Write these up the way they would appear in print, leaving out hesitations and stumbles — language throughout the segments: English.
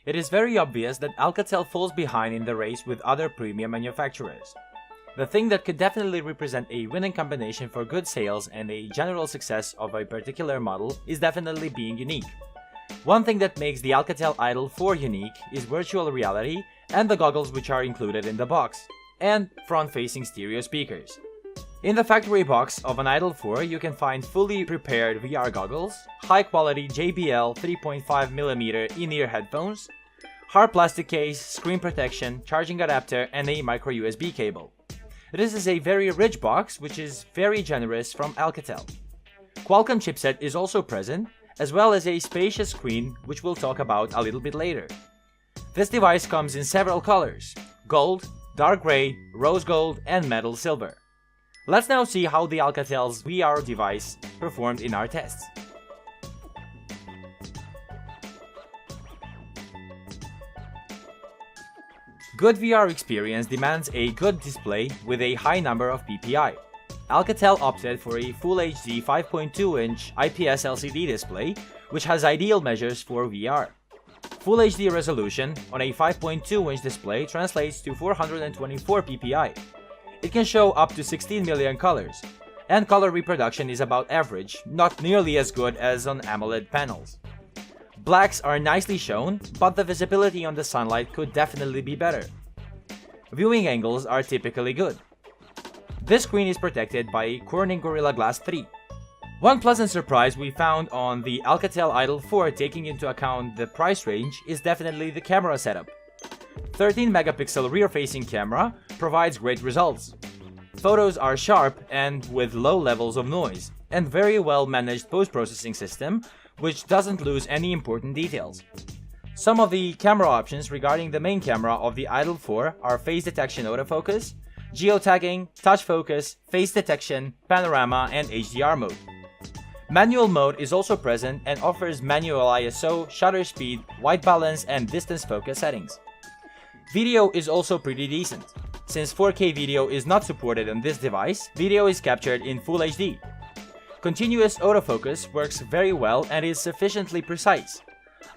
it is very obvious that Alcatel falls behind in the race with other premium manufacturers. The thing that could definitely represent a winning combination for good sales and a general success of a particular model is definitely being unique. One thing that makes the Alcatel Idol 4 unique is virtual reality and the goggles which are included in the box, and front-facing stereo speakers. In the factory box of an Idol 4, you can find fully prepared VR goggles, high-quality JBL 3.5mm in-ear headphones, hard plastic case, screen protection, charging adapter, and a micro USB cable. This is a very rich box, which is very generous from Alcatel. Qualcomm chipset is also present, as well as a spacious screen, which we'll talk about a little bit later. This device comes in several colors: gold, dark gray, rose gold, and metal silver. Let's now see how the Alcatel's VR device performed in our tests. Good VR experience demands a good display with a high number of PPI. Alcatel opted for a Full HD 5.2-inch IPS LCD display, which has ideal measures for VR. Full HD resolution on a 5.2-inch display translates to 424 PPI. It can show up to 16 million colors, and color reproduction is about average, not nearly as good as on AMOLED panels. Blacks are nicely shown, but the visibility on the sunlight could definitely be better. Viewing angles are typically good. This screen is protected by a Corning Gorilla Glass 3. One pleasant surprise we found on the Alcatel Idol 4, taking into account the price range, is definitely the camera setup. 13-megapixel rear-facing camera provides great results. Photos are sharp and with low levels of noise, and very well managed post-processing system, which doesn't lose any important details. Some of the camera options regarding the main camera of the Idol 4 are face detection autofocus, geotagging, touch focus, face detection, panorama, and HDR mode. Manual mode is also present and offers manual ISO, shutter speed, white balance, and distance focus settings. Video is also pretty decent. Since 4K video is not supported on this device, video is captured in Full HD. Continuous autofocus works very well and is sufficiently precise.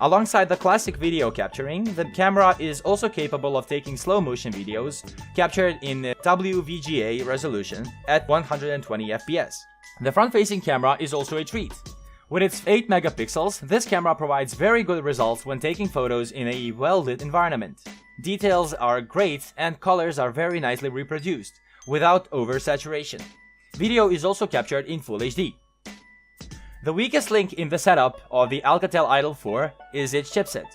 Alongside the classic video capturing, the camera is also capable of taking slow motion videos captured in WVGA resolution at 120 fps. The front-facing camera is also a treat. With its 8 megapixels, this camera provides very good results when taking photos in a well-lit environment. Details are great and colors are very nicely reproduced, without oversaturation. Video is also captured in Full HD. The weakest link in the setup of the Alcatel Idol 4 is its chipset.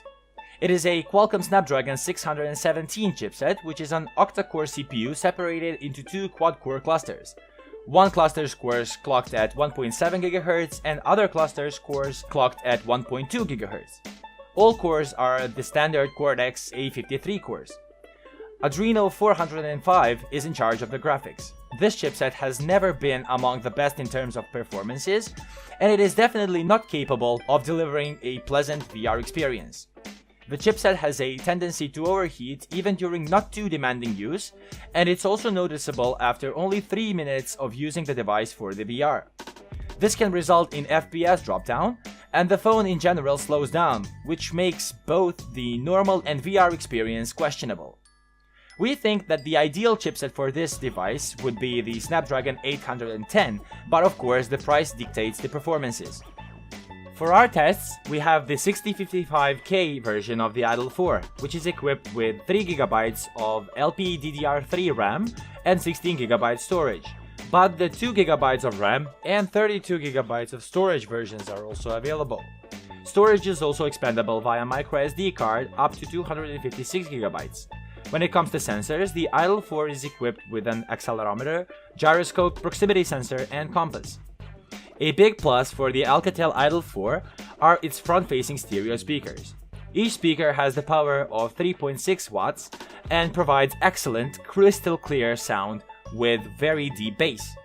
It is a Qualcomm Snapdragon 617 chipset, which is an octa-core CPU separated into two quad-core clusters. One cluster's cores clocked at 1.7 GHz and other cluster's cores clocked at 1.2 GHz. All cores are the standard Cortex A53 cores. Adreno 405 is in charge of the graphics. This chipset has never been among the best in terms of performances, and it is definitely not capable of delivering a pleasant VR experience. The chipset has a tendency to overheat even during not too demanding use, and it's also noticeable after only 3 minutes of using the device for the VR. This can result in FPS drop-down, and the phone in general slows down, which makes both the normal and VR experience questionable. We think that the ideal chipset for this device would be the Snapdragon 810, but of course the price dictates the performances. For our tests, we have the 6055K version of the Idol 4, which is equipped with 3GB of LPDDR3 RAM and 16GB storage. But the 2GB of RAM and 32GB of storage versions are also available. Storage is also expandable via microSD card up to 256GB. When it comes to sensors, the Idol 4 is equipped with an accelerometer, gyroscope, proximity sensor, and compass. A big plus for the Alcatel Idol 4 are its front-facing stereo speakers. Each speaker has the power of 3.6 watts and provides excellent, crystal clear sound with very deep bass.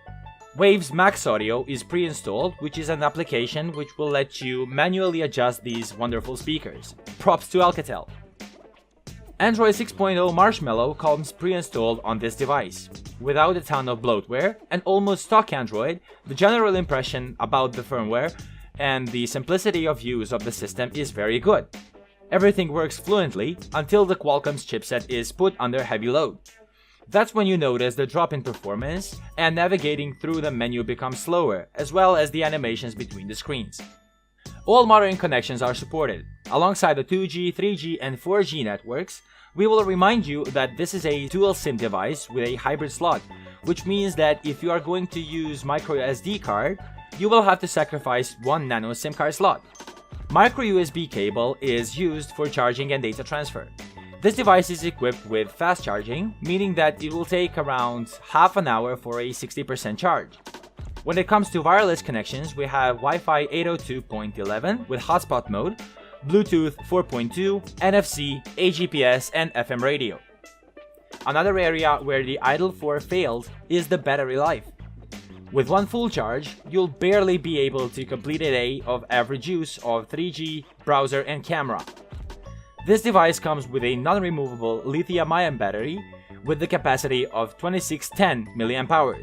Waves Max Audio is pre-installed, which is an application which will let you manually adjust these wonderful speakers. Props to Alcatel! Android 6.0 Marshmallow comes pre-installed on this device. Without a ton of bloatware and almost stock Android, the general impression about the firmware and the simplicity of use of the system is very good. Everything works fluently until the Qualcomm's chipset is put under heavy load. That's when you notice the drop in performance and navigating through the menu becomes slower, as well as the animations between the screens. All modern connections are supported. Alongside the 2G, 3G, and 4G networks, we will remind you that this is a dual SIM device with a hybrid slot, which means that if you are going to use micro SD card, you will have to sacrifice one nano SIM card slot. Micro USB cable is used for charging and data transfer. This device is equipped with fast charging, meaning that it will take around half an hour for a 60% charge. When it comes to wireless connections, we have Wi-Fi 802.11 with hotspot mode, Bluetooth 4.2, NFC, AGPS, and FM radio. Another area where the Idol 4 failed is the battery life. With one full charge, you'll barely be able to complete a day of average use of 3G, browser, and camera. This device comes with a non-removable lithium-ion battery with the capacity of 2610 mAh.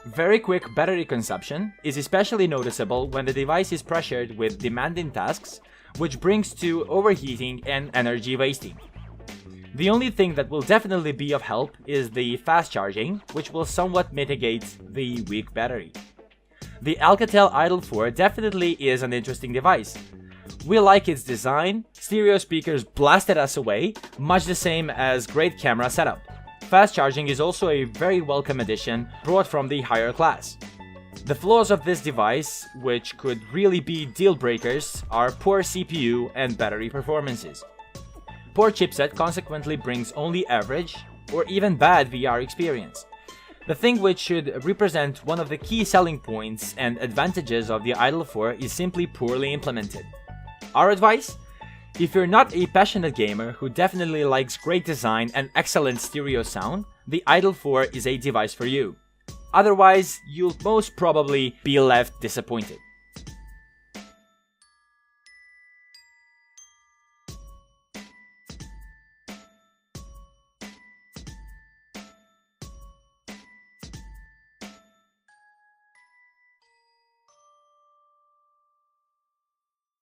Very quick battery consumption is especially noticeable when the device is pressured with demanding tasks, which brings to overheating and energy wasting. The only thing that will definitely be of help is the fast charging, which will somewhat mitigate the weak battery. The Alcatel Idol 4 definitely is an interesting device. We like its design, stereo speakers blasted us away, much the same as great camera setup. Fast charging is also a very welcome addition brought from the higher class. The flaws of this device, which could really be deal breakers, are poor CPU and battery performances. Poor chipset consequently brings only average or even bad VR experience. The thing which should represent one of the key selling points and advantages of the Idol 4 is simply poorly implemented. Our advice? If you're not a passionate gamer who definitely likes great design and excellent stereo sound, the Idol 4 is a device for you. Otherwise, you'll most probably be left disappointed.